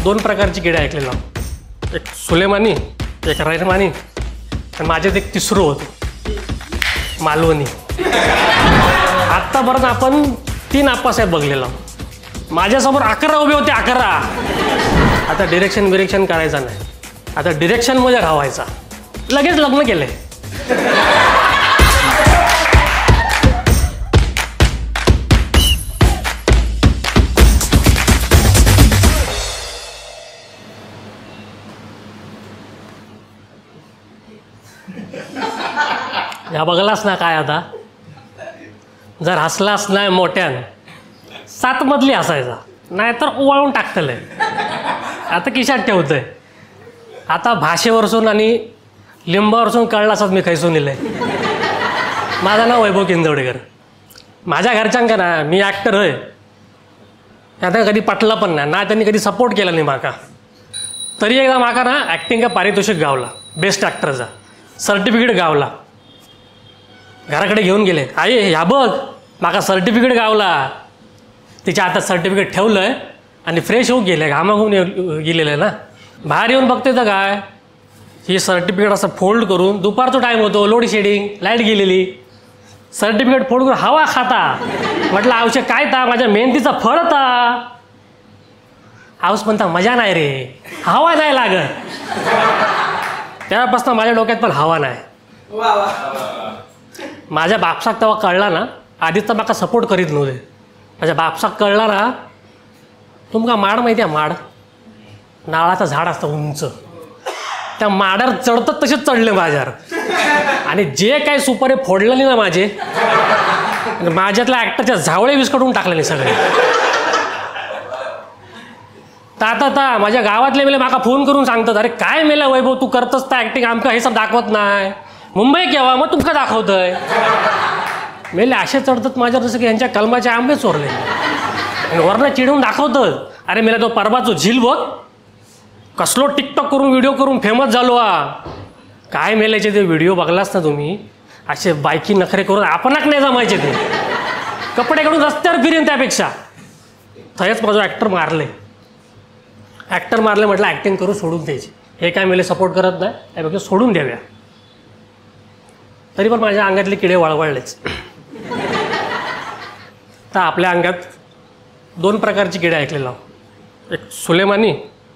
दोन प्रकारची किडे ऐकलेलं, एक सुलेमानी एक रहमानी आणि माझ्यात एक तिसरं होतं मालवणी. आत्तापर्यंत आपण 3 आप्पासाहेब बघलेलं, माझ्यासमोर 11 उभे होते, 11. आता डिरेक्शन करायचा नाही, आता डिरेक्शनमध्ये राहायचा. लगेच लग्न केलंय. या बघलास ना काय, आता जर हसलास नाही मोठ्यान 7 मजली हसायचा, नाहीतर ओवाळून टाकतलंय. आता किशात ठेवतंय. आता भाषेवरसून आणि लिंबावरसून कळलासच मी खैसून इलंय. माझं नाव वैभव किंजवडेकर. माझ्या घरच्यांका ना मी ॲक्टर होय आता कधी पटलं पण नाही ना, त्यांनी कधी सपोर्ट केला नाही माका. तरी एकदा माका ना ॲक्टिंगचा पारितोषिक गावला, बेस्ट ॲक्टरचा सर्टिफिकेट गावला. घराकडे घेऊन गेले, आई ह्या बघ माका सर्टिफिकेट गावला. तिच्या हातात सर्टिफिकेट ठेवलं आहे आणि फ्रेश होऊन गेले, घामाघून गेलेलं आहे ना. बाहेर येऊन बघते तर काय, ही सर्टिफिकेट असं फोल्ड करून, दुपारचा टाईम होतो, लोड शेडिंग, लाईट गेलेली, सर्टिफिकेट फोल्ड करून हवा खाता. म्हटलं आवश्यक काय ता, माझ्या मेहनतीचा फळ ता. हाऊस म्हणता मजा नाही रे, हवा नाही लागत. त्यापासून माझ्या डोक्यात पण हवा नाही. माझ्या बापसाक तेव्हा कळला ना, आधीच तर माका सपोर्ट करीत नव्हते. माझ्या बापसाक कळला ना, तुमका माड माहिती आहे, माड नाळाचं झाड असतं उंच, त्या माडावर चढतात तसेच चढले माझ्यावर. आणि जे काही सुपारी फोडलेली ना माझ्यातल्या ॲक्टरच्या झावळे विस्कटून टाकलेले सगळे. तर आता माझ्या गावातले मेले माका फोन करून सांगतात, अरे काय मेला वैभव, तू करतस तर ॲक्टिंग, आमका हे सब दाखवत नाही. मुंबई केव्हा मग तुमका दाखवतंय. मेले असे चढतात माझ्यावर जसं की यांच्या कलमाचे आंबे चोरले. आणि वरनं चिडून दाखवतं, अरे मेला तो परबाचो झील बघ, कसलो टिकटॉक करून व्हिडिओ करून फेमस झालो हा. काय मेलायचे ते व्हिडिओ बघलास ना तुम्ही, असे बायकी नखरे करून आपणाक नाही जमायचे ते. कपडे काढून रस्त्यावर फिरेन त्यापेक्षा. थयच माझं ॲक्टर मारले म्हटलं ॲक्टिंग करून सोडून द्यायची. हे काय मेले सपोर्ट करत नाही, त्यापेक्षा सोडून द्याव्या. तरी पण माझ्या अंगातले किडे वळवळलेच. तर आपल्या अंगात 2 प्रकारची किडे ऐकलेलं, एक सुलेमानी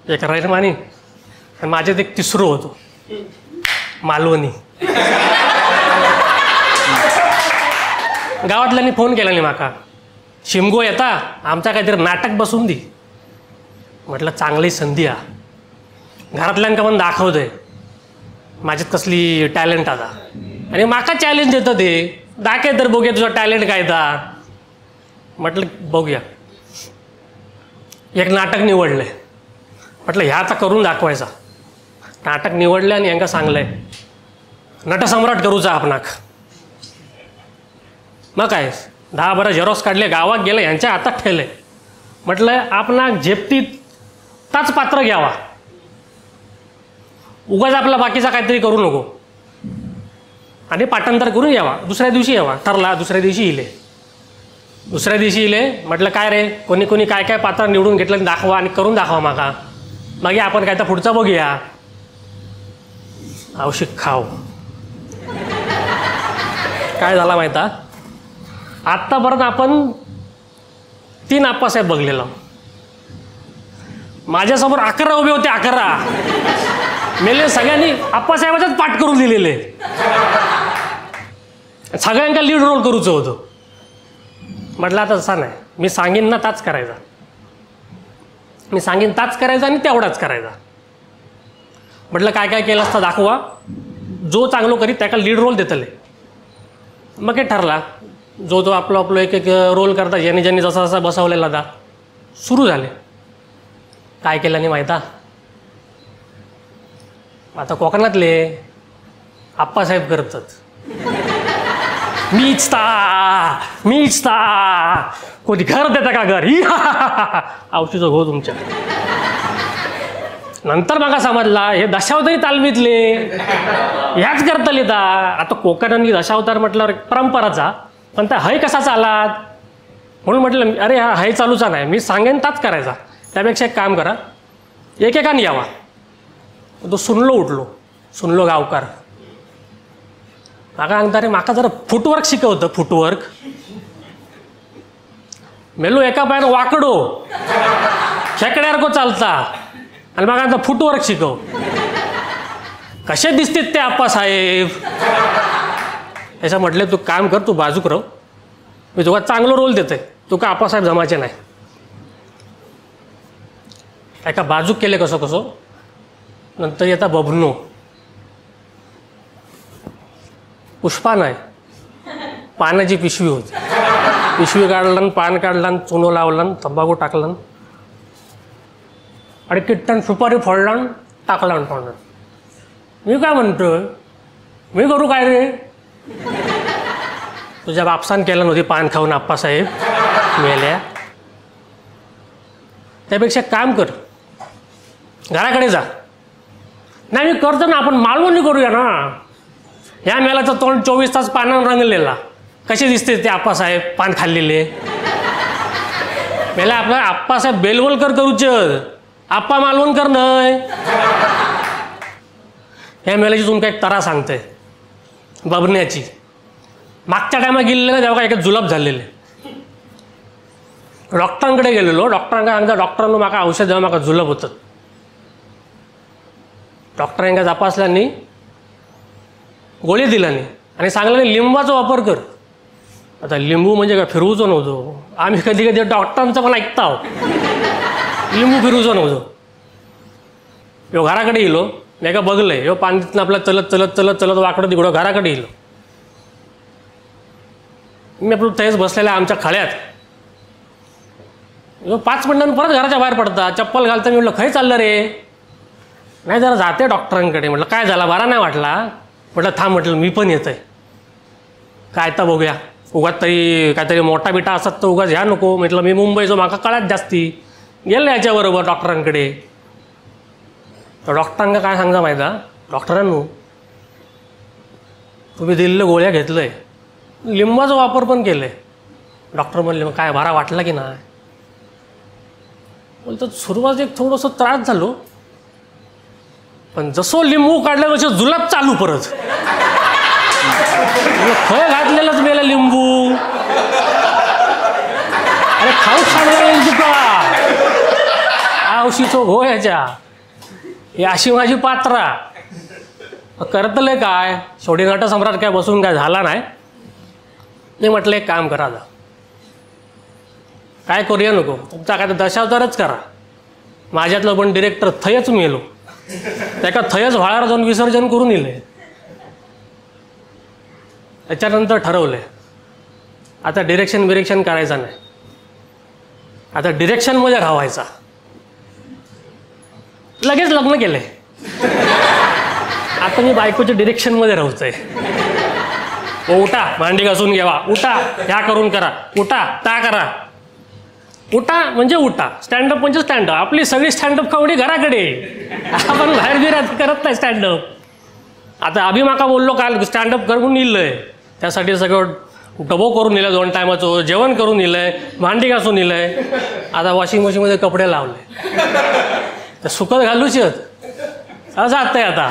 एक रहमानी आणि माझ्यात एक तिसरं होतं मालवणी. गावातल्यांनी फोन केला नाही माका, शिमगो येता आमचा काहीतरी नाटक बसून दी. म्हटलं चांगली संधी हा, घरातल्यांका पण दाखवतंय माझ्यात कसली टॅलेंट आता. आणि माका चॅलेंज देतं ते, दाखव तर बघूया तुझा टॅलेंट काय ता. म्हटलं बघूया. एक नाटक निवडलं, म्हटलं ह्या आता करून दाखवायचा. नाटक निवडलं आणि यांका सांगलंय नटसम्राट करूचा आपणाक. मग काय 10-12 झेरॉक्स काढले, गावात गेलं, यांच्या हातात ठेवले. म्हटलं आपणाक झेपतीत ताच पात्र घ्यावा, उगाच आपला बाकीचा काहीतरी करू नको. आणि पाठांतर करून यावा, दुसऱ्या दिवशी यावा. ठरला दुसऱ्या दिवशी इले. म्हटलं काय रे, कोणी काय काय पात्र निवडून घेतलं दाखवा आणि करून दाखवा माका. मग आपण काय तर पुढचा बघूया. औषध खाव. काय झाला माहिता, आत्तापर्यंत आपण 3 आप्पासाहेब बघलेलं, माझ्यासमोर 11 उभे होते, 11. मेले सगळ्यांनी आप्पासाहेबाचाच पाठ करून दिलेले. सगळ्यांका लीड रोल करूचं होतं. म्हटलं आता तसा नाही, मी सांगेन ना ताच करायचा. मी सांगेन ताच करायचा आणि तेवढाच करायचा. म्हटलं काय काय केलं असतं दाखवा, जो चांगलं करीत त्याला लीड रोल देतले. मग हे ठरला, जो आपलं एक रोल करता, ज्यांनी जसा जसा बसवलेला होता. सुरू झाले. काय केलं नाही माहिता, आता कोकणातले आप्पासाहेब करतात, मीच ता कोणी घर देता का घर, ही औषध हो तुमच्या. नंतर मागा समजला हे दशावतारी तालमीतले ह्याच करतले ता. आता कोकणातली दशावतार म्हटल्यावर परंपराचा, पण त्या हय कसा चालात म्हणून म्हटलं अरे हा हय चालूचा नाही, मी सांगेन ताच करायचा. त्यापेक्षा एक काम करा, एकेकाने यावा. तो सुनलो उठलो, सुनलो गावकार म्हाका सांगता रे म्हाका जरा फुटवर्क शिकवतं. फुटवर्क मेलो एका पायानं वाकडो खेकड्यासारखो चालता आणि म्हाका सांगता फुटवर्क शिकव. कसे दिसतात ते आप्पासाहेब. त्याच्या म्हटले तू काम कर, तू बाजूक राह, मी तुका चांगलो रोल देतोय, तुका आप्पासाहेब जमाचे नाही. एका बाजूक केले कसो कसो. नंतर येता बबनो. पुष्पा नाही, पानाची पिशवी होती. पिशवी काढलं, पान काढलं, चुनो लावलं, तंबाखू टाकलं आणि किट्टन सुपारी फोडलं, टाकलं तोंडात. मी काय म्हणतोय, मी करू काय रे. तुझ्या बापसान केलं नव्हती पान खाऊन आप्पासाहेब मेल्या. त्यापेक्षा काम कर, घराकडे जा. नाही मी करतो ना, आपण मालवणी करूया ना. ह्या मेलाचं तोंड 24 तास पानानं रंगलेला, कसे दिसते ते आप्पासाहेब पान खाल्लेले. मेला आपला आप्पासाहेब बेलवलकर करूच, आप्पा मालवणकर नाही. ह्या मेलाची तुम्ही काही तरा सांगते बबण्याची. मागच्या टायमात गेलेले ना तेव्हा काय जुलाब झालेले. डॉक्टरांकडे गेलेलो. डॉक्टरांका सांगता डॉक्टरांनो म्हाका औषध द्यावं, म्हाका जुलाब होतं. डॉक्टरांका तपासल्यानी गोळी दिल्यानी आणि सांगल्याने लिंबाचा वापर कर. आता लिंबू म्हणजे काय फिरवूचो नव्हतो आम्ही. कधी कधी डॉक्टरांचं पण ऐकता आहो. लिंबू फिरवूचो नव्हतो. ह्यो घराकडे येलो, मी का बघलंय ह्यो पाणीतनं आपला चलत चलत चलत चलत वाकडं तिकडं घराकडे येलो. मी आपलं थंयच बसलेल्या आमच्या खळ्यात. 5 मिनिटांनी परत घराच्या बाहेर पडता. चप्पल घालता. मी म्हटलं खय चाललं रे. नाही जरा जाते डॉक्टरांकडे. म्हटलं काय झाला, बरा नाही वाटला. म्हटलं थांब, म्हटलं मी पण येतोय. काय तर बघूया, उगाच तरी काहीतरी मोठा बिटा असत तर उगाच ह्या नको. म्हटलं मी मुंबईचो, म्हाका कळत जास्ती. गेलं याच्याबरोबर डॉक्टरांकडे. तर डॉक्टरांना काय सांगा माहिती आहे, डॉक्टरांनो तुम्ही दिलेलं गोळ्या घेतलंय, लिंबाचा वापर पण केलं आहे. डॉक्टर म्हणले मग काय बरा वाटला की नाही. बोलतं सुरुवातीत थोडंसं त्रास झालो, पण जसं लिंबू काढलं तसं जुलाब चालू परत. खय घातलेलंच मेला लिंबू. अरे खाऊच सांगणार तुका आवशीचो घो ह्याच्या. ही अशी माझी पात्रा. करतलंय काय, शेवटी नटसम्राट काय बसून काय झाला नाही. मी म्हटलं एक काम करा, काय करूया नको, तुमचा काय तर दशावतारच करा. माझ्यातलं पण डिरेक्टर थयच मेलो. त्याका थयच व्हाळावर जाऊन विसर्जन करून येले. त्याच्यानंतर ठरवले आता डिरेक्शन करायचा नाही, आता डिरेक्शनमध्ये राहायचा. लगेच लग्न केलंय. आता मी बायकोच्या डिरेक्शनमध्ये राहतोय. उठा भांडी घासून घ्यावा, उठा ह्या करून करा, उठा ता करा. उठा म्हणजे उठा, स्टँडअप म्हणजे स्टँडअप. आपली सगळी स्टँडअप खावडी घराकडे. आपण बाहेर बिरात करत नाही स्टँडअप. आता अभिमाका बोललो काल स्टँडअप करून येईल, त्यासाठी सगळं डबो करून नेलं, 2 टायमाचं जेवण करून नेलंय, भांडी घासून नेलंय. आता वॉशिंग मशीनमध्ये कपडे लावले, तर सुकत घालूच जात आहे आता.